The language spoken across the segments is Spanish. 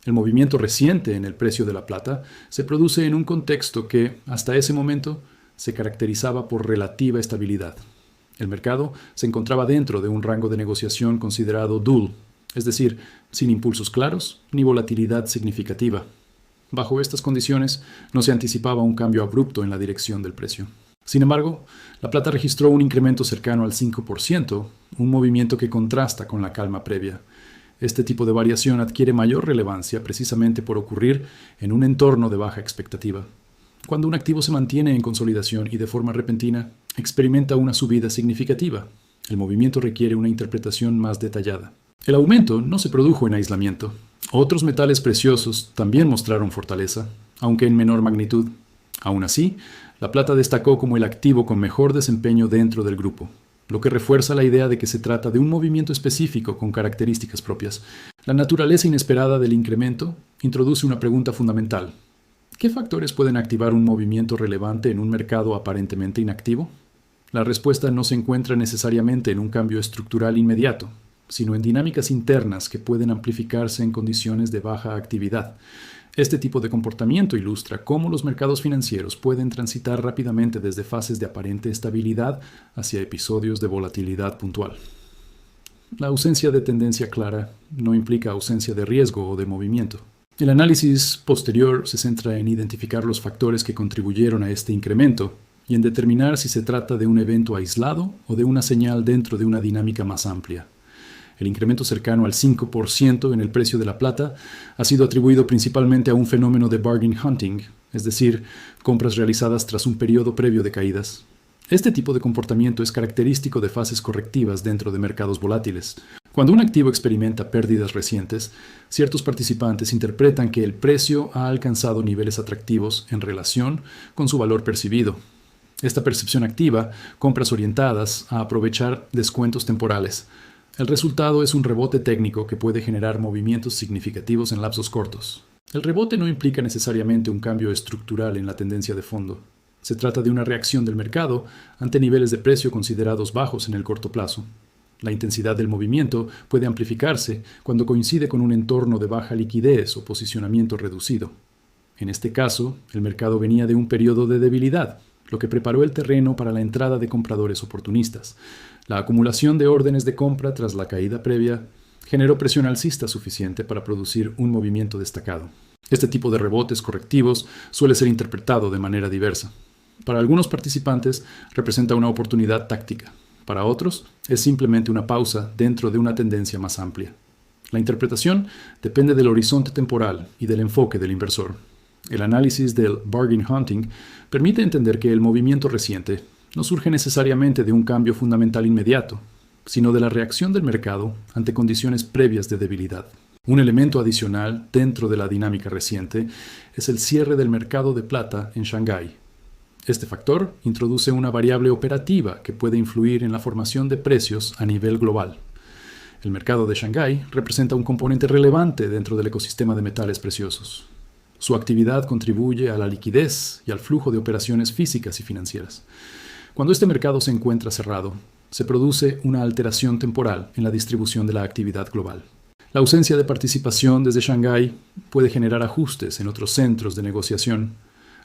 El movimiento reciente en el precio de la plata se produce en un contexto que, hasta ese momento, se caracterizaba por relativa estabilidad. El mercado se encontraba dentro de un rango de negociación considerado dull, es decir, sin impulsos claros ni volatilidad significativa. Bajo estas condiciones, no se anticipaba un cambio abrupto en la dirección del precio. Sin embargo, la plata registró un incremento cercano al 5%, un movimiento que contrasta con la calma previa. Este tipo de variación adquiere mayor relevancia precisamente por ocurrir en un entorno de baja expectativa. Cuando un activo se mantiene en consolidación y de forma repentina, experimenta una subida significativa. El movimiento requiere una interpretación más detallada. El aumento no se produjo en aislamiento. Otros metales preciosos también mostraron fortaleza, aunque en menor magnitud. Aún así, la plata destacó como el activo con mejor desempeño dentro del grupo, lo que refuerza la idea de que se trata de un movimiento específico con características propias. La naturaleza inesperada del incremento introduce una pregunta fundamental. ¿Qué factores pueden activar un movimiento relevante en un mercado aparentemente inactivo? La respuesta no se encuentra necesariamente en un cambio estructural inmediato, sino en dinámicas internas que pueden amplificarse en condiciones de baja actividad. Este tipo de comportamiento ilustra cómo los mercados financieros pueden transitar rápidamente desde fases de aparente estabilidad hacia episodios de volatilidad puntual. La ausencia de tendencia clara no implica ausencia de riesgo o de movimiento. El análisis posterior se centra en identificar los factores que contribuyeron a este incremento y en determinar si se trata de un evento aislado o de una señal dentro de una dinámica más amplia. El incremento cercano al 5% en el precio de la plata ha sido atribuido principalmente a un fenómeno de bargain hunting, es decir, compras realizadas tras un periodo previo de caídas. Este tipo de comportamiento es característico de fases correctivas dentro de mercados volátiles. Cuando un activo experimenta pérdidas recientes, ciertos participantes interpretan que el precio ha alcanzado niveles atractivos en relación con su valor percibido. Esta percepción activa compras orientadas a aprovechar descuentos temporales. El resultado es un rebote técnico que puede generar movimientos significativos en lapsos cortos. El rebote no implica necesariamente un cambio estructural en la tendencia de fondo. Se trata de una reacción del mercado ante niveles de precio considerados bajos en el corto plazo. La intensidad del movimiento puede amplificarse cuando coincide con un entorno de baja liquidez o posicionamiento reducido. En este caso, el mercado venía de un periodo de debilidad, lo que preparó el terreno para la entrada de compradores oportunistas. La acumulación de órdenes de compra tras la caída previa generó presión alcista suficiente para producir un movimiento destacado. Este tipo de rebotes correctivos suele ser interpretado de manera diversa. Para algunos participantes representa una oportunidad táctica. Para otros es simplemente una pausa dentro de una tendencia más amplia. La interpretación depende del horizonte temporal y del enfoque del inversor. El análisis del bargain hunting permite entender que el movimiento reciente no surge necesariamente de un cambio fundamental inmediato, sino de la reacción del mercado ante condiciones previas de debilidad. Un elemento adicional dentro de la dinámica reciente es el cierre del mercado de plata en Shanghái. Este factor introduce una variable operativa que puede influir en la formación de precios a nivel global. El mercado de Shanghái representa un componente relevante dentro del ecosistema de metales preciosos. Su actividad contribuye a la liquidez y al flujo de operaciones físicas y financieras. Cuando este mercado se encuentra cerrado, se produce una alteración temporal en la distribución de la actividad global. La ausencia de participación desde Shanghái puede generar ajustes en otros centros de negociación.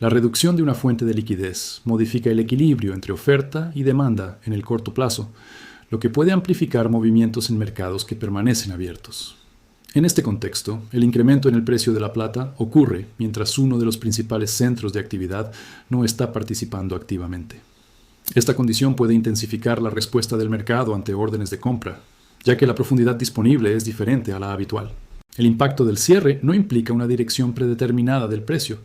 La reducción de una fuente de liquidez modifica el equilibrio entre oferta y demanda en el corto plazo, lo que puede amplificar movimientos en mercados que permanecen abiertos. En este contexto, el incremento en el precio de la plata ocurre mientras uno de los principales centros de actividad no está participando activamente. Esta condición puede intensificar la respuesta del mercado ante órdenes de compra, ya que la profundidad disponible es diferente a la habitual. El impacto del cierre no implica una dirección predeterminada del precio,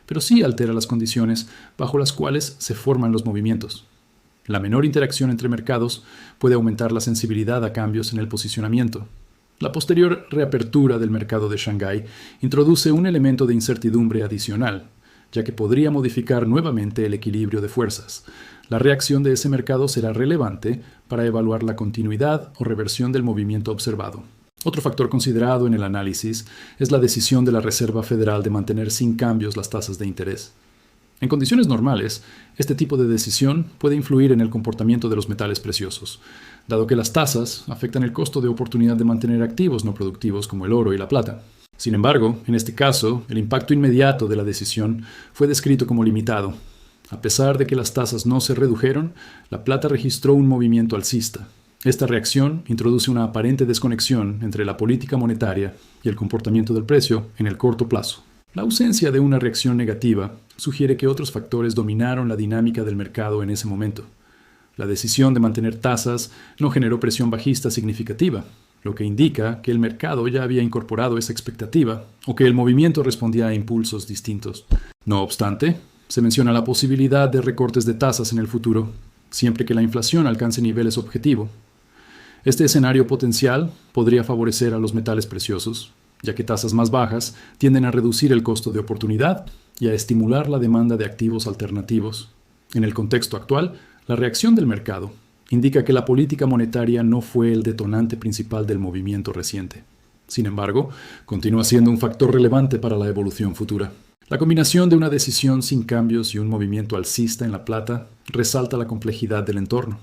pero sí altera las condiciones bajo las cuales se forman los movimientos. La menor interacción entre mercados puede aumentar la sensibilidad a cambios en el posicionamiento. La posterior reapertura del mercado de Shanghái introduce un elemento de incertidumbre adicional, ya que podría modificar nuevamente el equilibrio de fuerzas. La reacción de ese mercado será relevante para evaluar la continuidad o reversión del movimiento observado. Otro factor considerado en el análisis es la decisión de la Reserva Federal de mantener sin cambios las tasas de interés. En condiciones normales, este tipo de decisión puede influir en el comportamiento de los metales preciosos, dado que las tasas afectan el costo de oportunidad de mantener activos no productivos como el oro y la plata. Sin embargo, en este caso, el impacto inmediato de la decisión fue descrito como limitado. A pesar de que las tasas no se redujeron, la plata registró un movimiento alcista. Esta reacción introduce una aparente desconexión entre la política monetaria y el comportamiento del precio en el corto plazo. La ausencia de una reacción negativa sugiere que otros factores dominaron la dinámica del mercado en ese momento. La decisión de mantener tasas no generó presión bajista significativa, lo que indica que el mercado ya había incorporado esa expectativa o que el movimiento respondía a impulsos distintos. No obstante, se menciona la posibilidad de recortes de tasas en el futuro, siempre que la inflación alcance niveles objetivo. Este escenario potencial podría favorecer a los metales preciosos, ya que tasas más bajas tienden a reducir el costo de oportunidad y a estimular la demanda de activos alternativos. En el contexto actual, la reacción del mercado indica que la política monetaria no fue el detonante principal del movimiento reciente. Sin embargo, continúa siendo un factor relevante para la evolución futura. La combinación de una decisión sin cambios y un movimiento alcista en la plata resalta la complejidad del entorno.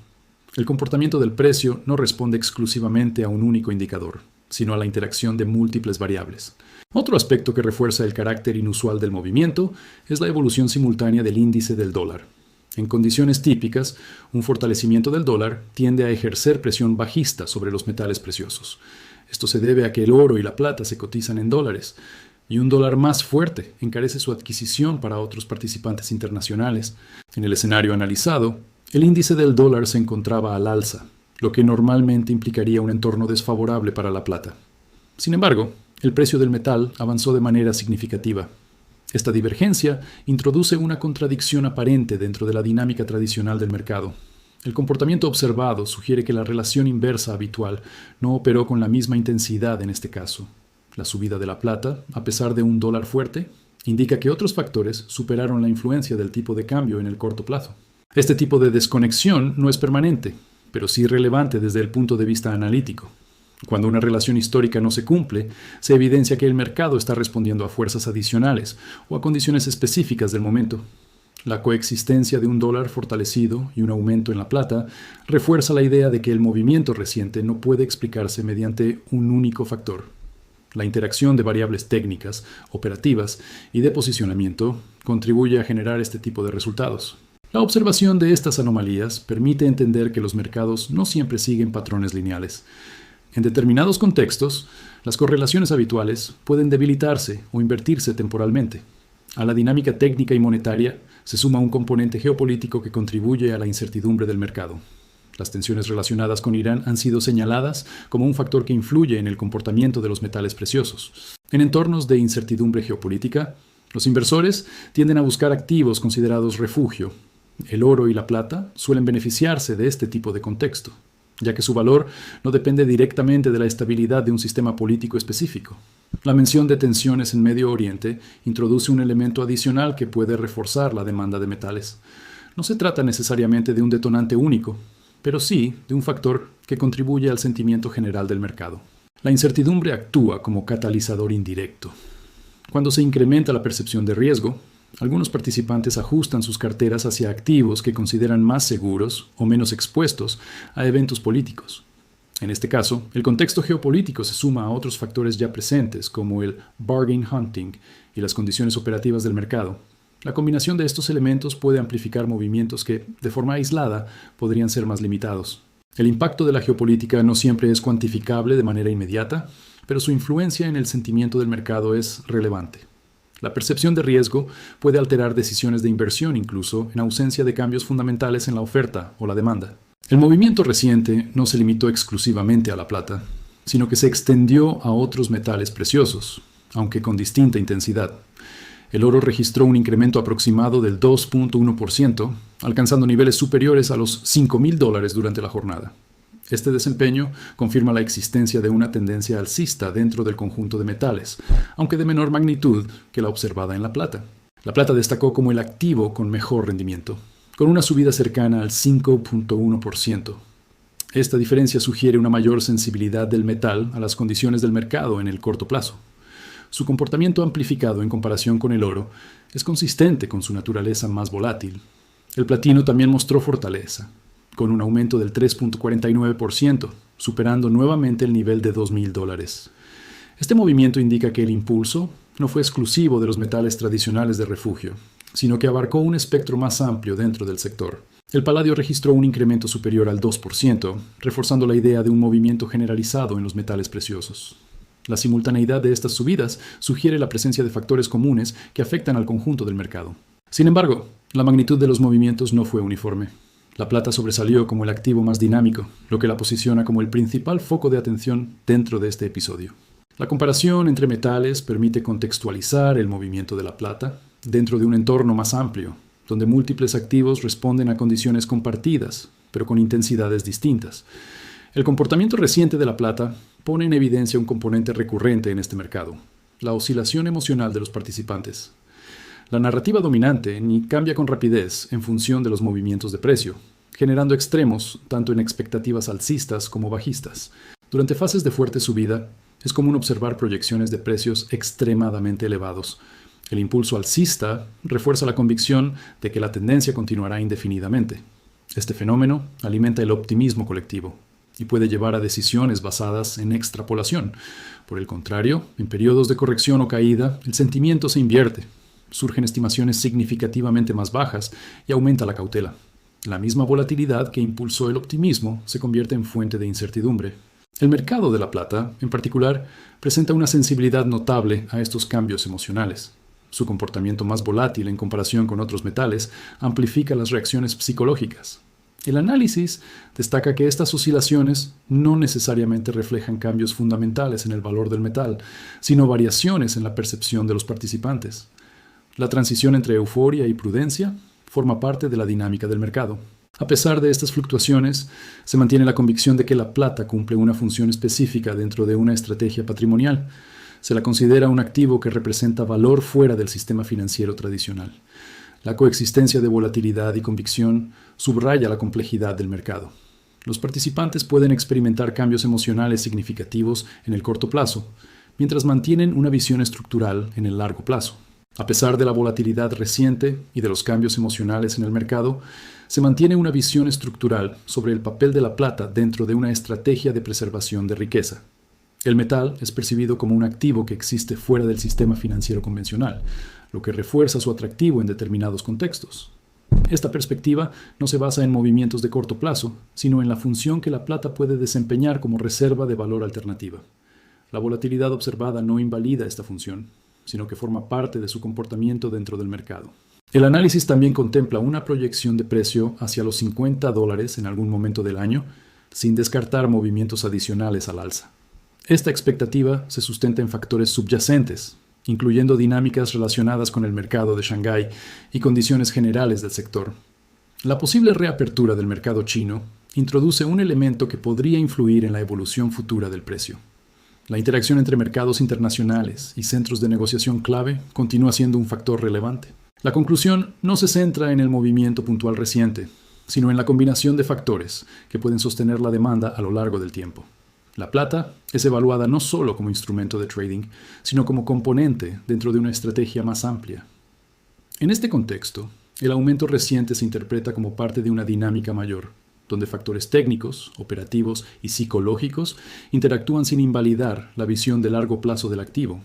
El comportamiento del precio no responde exclusivamente a un único indicador, sino a la interacción de múltiples variables. Otro aspecto que refuerza el carácter inusual del movimiento es la evolución simultánea del índice del dólar. En condiciones típicas, un fortalecimiento del dólar tiende a ejercer presión bajista sobre los metales preciosos. Esto se debe a que el oro y la plata se cotizan en dólares, y un dólar más fuerte encarece su adquisición para otros participantes internacionales. En el escenario analizado, el índice del dólar se encontraba al alza, lo que normalmente implicaría un entorno desfavorable para la plata. Sin embargo, el precio del metal avanzó de manera significativa. Esta divergencia introduce una contradicción aparente dentro de la dinámica tradicional del mercado. El comportamiento observado sugiere que la relación inversa habitual no operó con la misma intensidad en este caso. La subida de la plata, a pesar de un dólar fuerte, indica que otros factores superaron la influencia del tipo de cambio en el corto plazo. Este tipo de desconexión no es permanente, pero sí relevante desde el punto de vista analítico. Cuando una relación histórica no se cumple, se evidencia que el mercado está respondiendo a fuerzas adicionales o a condiciones específicas del momento. La coexistencia de un dólar fortalecido y un aumento en la plata refuerza la idea de que el movimiento reciente no puede explicarse mediante un único factor. La interacción de variables técnicas, operativas y de posicionamiento contribuye a generar este tipo de resultados. La observación de estas anomalías permite entender que los mercados no siempre siguen patrones lineales. En determinados contextos, las correlaciones habituales pueden debilitarse o invertirse temporalmente. A la dinámica técnica y monetaria se suma un componente geopolítico que contribuye a la incertidumbre del mercado. Las tensiones relacionadas con Irán han sido señaladas como un factor que influye en el comportamiento de los metales preciosos. En entornos de incertidumbre geopolítica, los inversores tienden a buscar activos considerados refugio. El oro y la plata suelen beneficiarse de este tipo de contexto, ya que su valor no depende directamente de la estabilidad de un sistema político específico. La mención de tensiones en Medio Oriente introduce un elemento adicional que puede reforzar la demanda de metales. No se trata necesariamente de un detonante único, pero sí de un factor que contribuye al sentimiento general del mercado. La incertidumbre actúa como catalizador indirecto. Cuando se incrementa la percepción de riesgo, algunos participantes ajustan sus carteras hacia activos que consideran más seguros o menos expuestos a eventos políticos. En este caso, el contexto geopolítico se suma a otros factores ya presentes, como el bargain hunting y las condiciones operativas del mercado. La combinación de estos elementos puede amplificar movimientos que, de forma aislada, podrían ser más limitados. El impacto de la geopolítica no siempre es cuantificable de manera inmediata, pero su influencia en el sentimiento del mercado es relevante. La percepción de riesgo puede alterar decisiones de inversión incluso en ausencia de cambios fundamentales en la oferta o la demanda. El movimiento reciente no se limitó exclusivamente a la plata, sino que se extendió a otros metales preciosos, aunque con distinta intensidad. El oro registró un incremento aproximado del 2.1%, alcanzando niveles superiores a los $5,000 durante la jornada. Este desempeño confirma la existencia de una tendencia alcista dentro del conjunto de metales, aunque de menor magnitud que la observada en la plata. La plata destacó como el activo con mejor rendimiento, con una subida cercana al 5.1%. Esta diferencia sugiere una mayor sensibilidad del metal a las condiciones del mercado en el corto plazo. Su comportamiento amplificado en comparación con el oro es consistente con su naturaleza más volátil. El platino también mostró fortaleza, con un aumento del 3.49%, superando nuevamente el nivel de $2,000. Este movimiento indica que el impulso no fue exclusivo de los metales tradicionales de refugio, sino que abarcó un espectro más amplio dentro del sector. El paladio registró un incremento superior al 2%, reforzando la idea de un movimiento generalizado en los metales preciosos. La simultaneidad de estas subidas sugiere la presencia de factores comunes que afectan al conjunto del mercado. Sin embargo, la magnitud de los movimientos no fue uniforme. La plata sobresalió como el activo más dinámico, lo que la posiciona como el principal foco de atención dentro de este episodio. La comparación entre metales permite contextualizar el movimiento de la plata dentro de un entorno más amplio, donde múltiples activos responden a condiciones compartidas, pero con intensidades distintas. El comportamiento reciente de la plata pone en evidencia un componente recurrente en este mercado: la oscilación emocional de los participantes. La narrativa dominante cambia con rapidez en función de los movimientos de precio, generando extremos tanto en expectativas alcistas como bajistas. Durante fases de fuerte subida, es común observar proyecciones de precios extremadamente elevados. El impulso alcista refuerza la convicción de que la tendencia continuará indefinidamente. Este fenómeno alimenta el optimismo colectivo y puede llevar a decisiones basadas en extrapolación. Por el contrario, en periodos de corrección o caída, el sentimiento se invierte. Surgen estimaciones significativamente más bajas y aumenta la cautela. La misma volatilidad que impulsó el optimismo se convierte en fuente de incertidumbre. El mercado de la plata, en particular, presenta una sensibilidad notable a estos cambios emocionales. Su comportamiento más volátil en comparación con otros metales amplifica las reacciones psicológicas. El análisis destaca que estas oscilaciones no necesariamente reflejan cambios fundamentales en el valor del metal, sino variaciones en la percepción de los participantes. La transición entre euforia y prudencia forma parte de la dinámica del mercado. A pesar de estas fluctuaciones, se mantiene la convicción de que la plata cumple una función específica dentro de una estrategia patrimonial. Se la considera un activo que representa valor fuera del sistema financiero tradicional. La coexistencia de volatilidad y convicción subraya la complejidad del mercado. Los participantes pueden experimentar cambios emocionales significativos en el corto plazo, mientras mantienen una visión estructural en el largo plazo. A pesar de la volatilidad reciente y de los cambios emocionales en el mercado, se mantiene una visión estructural sobre el papel de la plata dentro de una estrategia de preservación de riqueza. El metal es percibido como un activo que existe fuera del sistema financiero convencional, lo que refuerza su atractivo en determinados contextos. Esta perspectiva no se basa en movimientos de corto plazo, sino en la función que la plata puede desempeñar como reserva de valor alternativa. La volatilidad observada no invalida esta función, sino que forma parte de su comportamiento dentro del mercado. El análisis también contempla una proyección de precio hacia los $50 en algún momento del año, sin descartar movimientos adicionales al alza. Esta expectativa se sustenta en factores subyacentes, incluyendo dinámicas relacionadas con el mercado de Shanghái y condiciones generales del sector. La posible reapertura del mercado chino introduce un elemento que podría influir en la evolución futura del precio. La interacción entre mercados internacionales y centros de negociación clave continúa siendo un factor relevante. La conclusión no se centra en el movimiento puntual reciente, sino en la combinación de factores que pueden sostener la demanda a lo largo del tiempo. La plata es evaluada no solo como instrumento de trading, sino como componente dentro de una estrategia más amplia. En este contexto, el aumento reciente se interpreta como parte de una dinámica mayor, donde factores técnicos, operativos y psicológicos interactúan sin invalidar la visión de largo plazo del activo.